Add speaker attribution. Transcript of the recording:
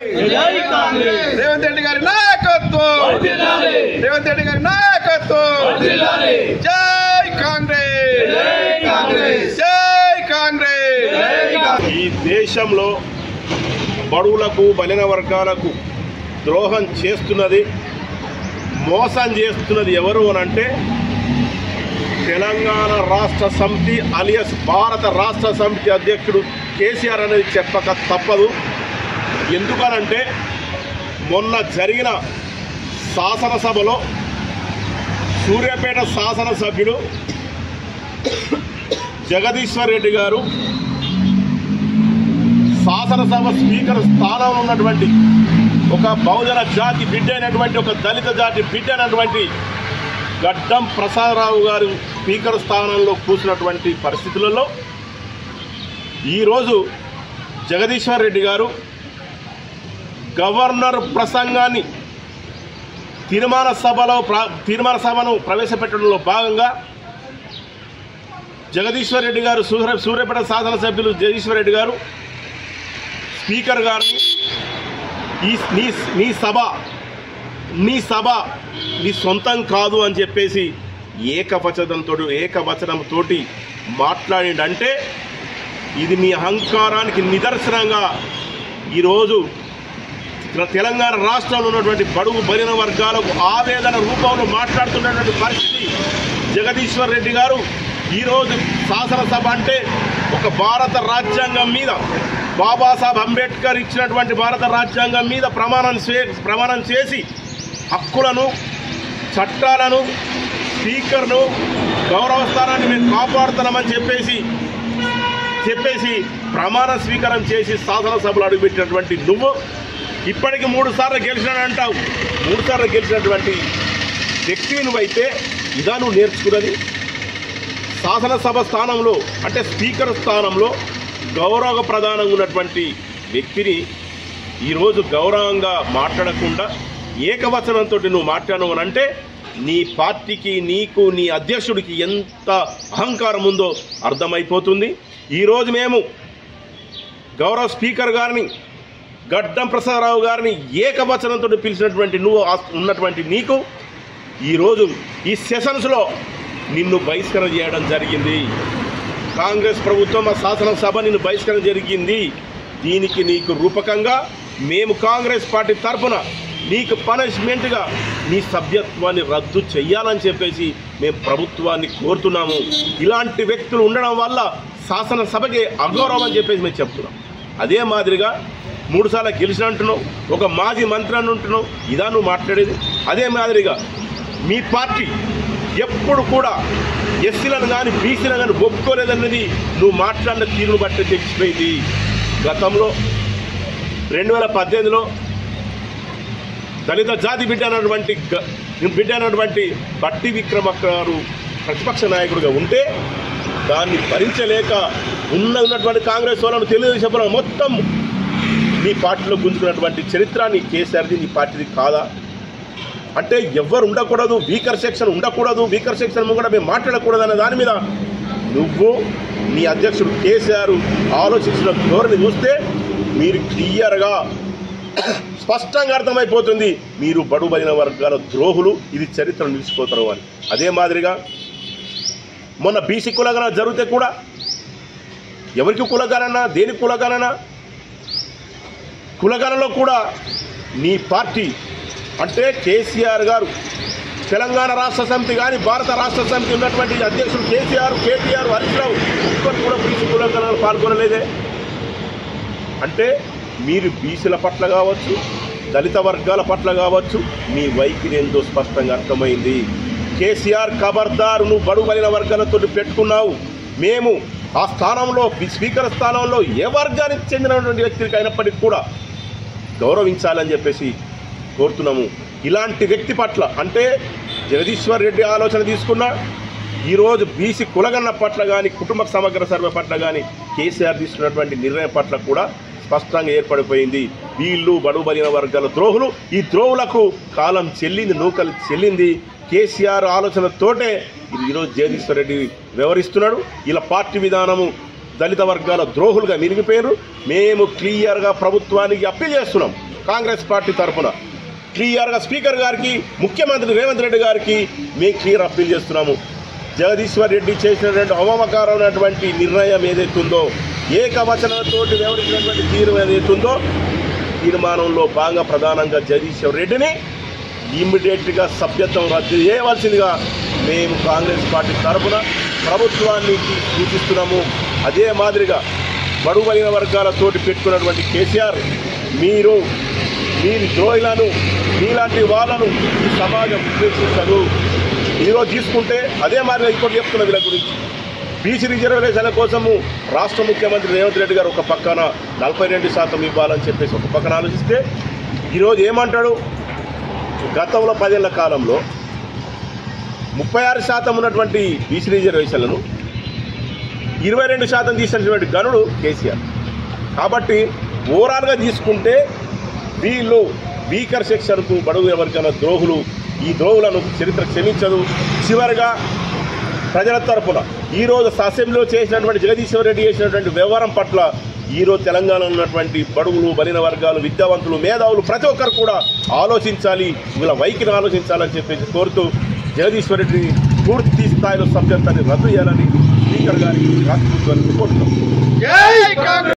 Speaker 1: రేవంత్ రెడ్డి గారి నాయకత్వం, రేవంత్ రెడ్డి గారి నాయకత్వం, జై కాంగ్రెస్, జై కాంగ్రెస్.
Speaker 2: ఈ దేశంలో బడుగులకు బలిన వర్గాలకు ద్రోహం చేస్తున్నది, మోసం చేస్తున్నది ఎవరు అనంటే తెలంగాణ రాష్ట్ర సమితి అలియస్ భారత రాష్ట్ర సమితి అధ్యక్షుడు కేసీఆర్ అనేది చెప్పక తప్పదు. ఎందుకనంటే మొన్న జరిగిన శాసనసభలో సూర్యాపేట శాసనసభ్యుడు జగదీశ్వర్ రెడ్డి గారు శాసనసభ స్పీకర్ స్థానంలో ఉన్నటువంటి ఒక బహుజన జాతి బిడ్డ అయినటువంటి ఒక దళిత జాతి బిడ్డ అయినటువంటి గడ్డం ప్రసాదరావు గారు స్పీకర్ స్థానంలో కూర్చున్నటువంటి పరిస్థితులలో ఈరోజు జగదీశ్వర్ రెడ్డి గారు గవర్నర్ ప్రసంగాన్ని తీర్మాన సభను ప్రవేశపెట్టడంలో భాగంగా జగదీశ్వర్ రెడ్డి గారు సూర్యాపేట శాసనసభ్యులు జగదీశ్వర్ రెడ్డి గారు స్పీకర్ గారిని నీ సభ నీ సొంతం కాదు అని చెప్పేసి ఏకవచనంతో మాట్లాడిండంటే ఇది నీ అహంకారానికి నిదర్శనంగా ఈరోజు తెలంగాణ రాష్ట్రంలో ఉన్నటువంటి బడుగు బలిన వర్గాలకు ఆవేదన రూపంలో మాట్లాడుతున్నటువంటి పరిస్థితి. జగదీశ్వర్ రెడ్డి గారు ఈరోజు శాసనసభ అంటే ఒక భారత రాజ్యాంగం మీద బాబాసాహెబ్ అంబేద్కర్ ఇచ్చినటువంటి భారత రాజ్యాంగం మీద ప్రమాణం చేసి హక్కులను, చట్టాలను, స్పీకర్ను, గౌరవ స్థానాన్ని మేము కాపాడుతున్నామని చెప్పేసి ప్రమాణ స్వీకారం చేసి శాసనసభలో అడుగుపెట్టినటువంటి నువ్వు ఇప్పటికి 3 సార్లు గెలిచినాడంటావు. 3 సార్లు గెలిచినటువంటి వ్యక్తివి నువ్వైతే ఇదా నువ్వు నేర్చుకున్నది? శాసనసభ స్థానంలో అంటే స్పీకర్ స్థానంలో గౌరవ ప్రధానంగా ఉన్నటువంటి వ్యక్తిని ఈరోజు గౌరవంగా మాట్లాడకుండా ఏకవచనంతో నువ్వు మాట్లాడను అంటే నీ పార్టీకి, నీకు, నీ అధ్యక్షుడికి ఎంత అహంకారం ఉందో అర్థమైపోతుంది. ఈరోజు మేము గౌరవ స్పీకర్ గారిని గడ్డం ప్రసాదరావు గారిని ఏకవచనంతో పిలిచినటువంటి నువ్వు ఉన్నటువంటి నీకు ఈరోజు ఈ సెషన్స్లో నిన్ను బహిష్కరణ చేయడం జరిగింది. కాంగ్రెస్ ప్రభుత్వం ఆ శాసనసభ నిన్ను బహిష్కరణ జరిగింది. దీనికి నీకు రూపకంగా మేము కాంగ్రెస్ పార్టీ తరఫున నీకు పనిష్మెంట్గా నీ సభ్యత్వాన్ని రద్దు చెయ్యాలని చెప్పేసి మేము ప్రభుత్వాన్ని కోరుతున్నాము. ఇలాంటి వ్యక్తులు ఉండడం వల్ల శాసనసభకి అగౌరవం అని చెప్పేసి మేము చెప్తున్నాం. అదే మాదిరిగా 3 సార్లు గెలిచిన అంటున్నావు, ఒక మాజీ మంత్రి అని ఉంటున్నావు, ఇదా నువ్వు మాట్లాడేది? అదే మాదిరిగా మీ పార్టీ ఎప్పుడు కూడా ఎస్సీలను కానీ బీసీలను కానీ ఒప్పుకోలేదన్నది నువ్వు మాట్లాడిన తీరును బట్టి తెలిసిపోయింది. గతంలో 2018లో దళిత జాతి బిడ్డ అన్నటువంటి బట్టి విక్రమార్క గారు ప్రతిపక్ష నాయకుడిగా ఉంటే దాన్ని భరించలేక ఉన్నటువంటి కాంగ్రెస్ వాళ్ళను తెలుగుదేశం మొత్తం నీ పార్టీలో గుంజుకున్నటువంటి చరిత్ర నీ కేసీఆర్ది, నీ పార్టీది కాదా? అంటే ఎవరు ఉండకూడదు, వీకర్ సెక్షన్ ఉండకూడదు, వీకర్ సెక్షన్ కూడా మేము మాట్లాడకూడదు అనే దాని మీద నువ్వు నీ అధ్యక్షుడు కేసీఆర్ ఆలోచించిన ధోరణి చూస్తే మీరు క్లియర్గా స్పష్టంగా అర్థమైపోతుంది మీరు బడుగు బలిన వర్గాల ద్రోహులు, ఇది చరిత్ర నిలిచిపోతారు అని. అదే మాదిరిగా మొన్న బీసీ కులగణన జరిగితే కూడా ఎవరికి కులగణన, దేనికి కులగణన? కులగణనలో కూడా నీ పార్టీ అంటే కేసీఆర్ గారు తెలంగాణ రాష్ట్ర సమితి కానీ భారత రాష్ట్ర సమితి ఉన్నటువంటి అధ్యక్షుడు కేటీఆర్ హరీష్ రావు ఒక్కరు కూడా బీసీ కులగణనలో పాల్గొనలేదే. అంటే మీరు బీసీల పట్ల కావచ్చు, దళిత వర్గాల పట్ల కావచ్చు, మీ వైఖరి ఏందో స్పష్టంగా అర్థమైంది. కేసీఆర్ ఖబర్దార్, నువ్వు బడుగు బలిన వర్గాలతో పెట్టుకున్నావు. మేము ఆ స్థానంలో స్పీకర్ స్థానంలో ఏ వర్గానికి చెందినటువంటి వ్యక్తికి అయినప్పటికీ కూడా గౌరవించాలని చెప్పేసి కోరుతున్నాము. ఇలాంటి వ్యక్తి పట్ల అంటే జగదీశ్వర్ రెడ్డి ఆలోచన తీసుకున్నా ఈరోజు బీసీ కులగన్న పట్ల కానీ కుటుంబ సమగ్ర సర్వే పట్ల కానీ కేసీఆర్ తీసుకున్నటువంటి నిర్ణయం పట్ల కూడా స్పష్టంగా ఏర్పడిపోయింది. వీళ్ళు బడుగు బలిన వర్గాల ద్రోహులు. ఈ ద్రోహులకు కాలం చెల్లింది, నూకలు చెల్లింది. కేసీఆర్ ఆలోచనతోటే ఈరోజు జగదీశ్వర్ రెడ్డి వ్యవహరిస్తున్నాడు. ఇలా పార్టీ విధానము దళిత వర్గాల ద్రోహులుగా మిగిలిపోయారు. మేము క్లియర్గా ప్రభుత్వానికి అప్పీల్ చేస్తున్నాం. కాంగ్రెస్ పార్టీ తరఫున క్లియర్గా స్పీకర్ గారికి, ముఖ్యమంత్రి రేవంత్ రెడ్డి గారికి మేము క్లియర్ అప్పీల్ చేస్తున్నాము. జగదీశ్వర్ రెడ్డి చేసినటువంటి అవమానకరమైనటువంటి నిర్ణయం ఏదైతుందో, ఏకవచనంతో వ్యవహరించినటువంటి తీర్మానం ఏదైతుందో, తీర్మానంలో భాగంగా ప్రధానంగా జగదీశ్వర్ రెడ్డిని ఇమ్మీడియట్గా సభ్యత్వం రద్దు చేయవలసిందిగా మేము కాంగ్రెస్ పార్టీ తరఫున ప్రభుత్వాన్ని సూచిస్తున్నాము. అదే మాదిరిగా బడుగు వర్గాలతోటి పెట్టుకున్నటువంటి కేసీఆర్, మీరు ద్రోహులను, మీలాంటి వాళ్ళను ఈ సమాజం ఉపేక్షించదు. ఈరోజు తీసుకుంటే అదే మాదిరిగా ఇంకోటి చెప్తున్న వీళ్ళ గురించి, బీసీ రిజర్వేషన్ల కోసము రాష్ట్ర ముఖ్యమంత్రి రేవంత్ రెడ్డి గారు ఒక పక్కన 42% ఇవ్వాలని చెప్పేసి ఒక పక్కన ఆలోచిస్తే, ఈరోజు ఏమంటాడు, గతంలో 10 ఏళ్ల కాలంలో 36% ఉన్నటువంటి బీసీ రిజర్వేషన్లను 22% తీసినటువంటి గనుడు కేసీఆర్. కాబట్టి ఓవరాల్గా తీసుకుంటే వీళ్ళు వీకర్ సెక్షన్కు బడుగు ఎవరికైనా ద్రోహులు, ఈ ద్రోహులను చరిత్ర క్షమించదు. చివరిగా ప్రజల తరఫున ఈరోజు అసెంబ్లీలో చేసినటువంటి జగదీశ్వర్ రెడ్డి చేసినటువంటి వ్యవహారం పట్ల ఈరోజు తెలంగాణలో ఉన్నటువంటి బడుగులు, బలిన వర్గాలు, విద్యావంతులు, మేధావులు ప్రతి ఒక్కరు కూడా ఆలోచించాలి, వీళ్ళ వైఖరిని ఆలోచించాలని చెప్పేసి కోరుతూ జగదీశ్వర్ రెడ్డిని పూర్తి స్థాయిలో సభ్యత్వాన్ని రద్దు చేయాలని స్పీకర్ గారికి రాష్ట్ర ప్రభుత్వానికి కోరుతున్నాం.